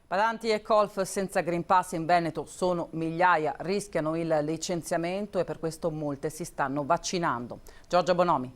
Badanti e colf senza Green Pass in Veneto sono migliaia, rischiano il licenziamento e per questo molte si stanno vaccinando. Giorgia Bonomi.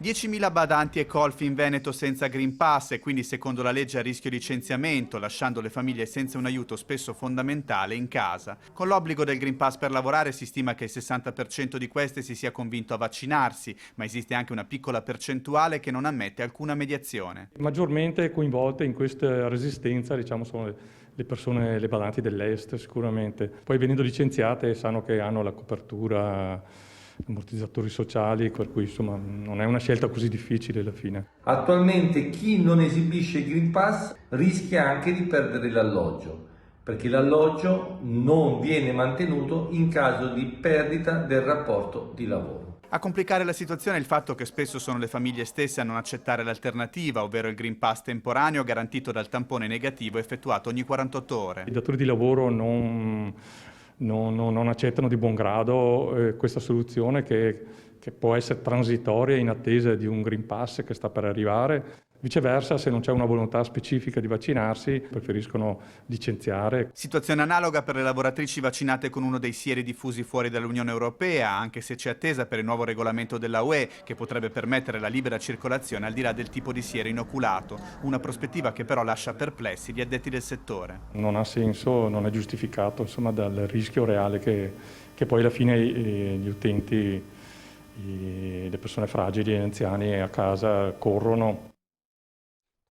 10.000 badanti e colf in Veneto senza Green Pass e quindi secondo la legge a rischio licenziamento, lasciando le famiglie senza un aiuto spesso fondamentale in casa. Con l'obbligo del Green Pass per lavorare si stima che il 60% di queste si sia convinto a vaccinarsi, ma esiste anche una piccola percentuale che non ammette alcuna mediazione. Maggiormente coinvolte in questa resistenza, diciamo, sono le persone, le badanti dell'est sicuramente. Poi venendo licenziate sanno che hanno la copertura, ammortizzatori sociali, per cui insomma non è una scelta così difficile alla fine. Attualmente chi non esibisce il Green Pass rischia anche di perdere l'alloggio, perché l'alloggio non viene mantenuto in caso di perdita del rapporto di lavoro. A complicare la situazione è il fatto che spesso sono le famiglie stesse a non accettare l'alternativa, ovvero il Green Pass temporaneo garantito dal tampone negativo effettuato ogni 48 ore. I datori di lavoro non accettano di buon grado questa soluzione che può essere transitoria in attesa di un Green Pass che sta per arrivare. Viceversa, se non c'è una volontà specifica di vaccinarsi, preferiscono licenziare. Situazione analoga per le lavoratrici vaccinate con uno dei sieri diffusi fuori dall'Unione Europea, anche se c'è attesa per il nuovo regolamento della UE che potrebbe permettere la libera circolazione al di là del tipo di siero inoculato, una prospettiva che però lascia perplessi gli addetti del settore. Non ha senso, non è giustificato insomma, dal rischio reale che poi alla fine gli utenti, le persone fragili e anziani a casa corrono.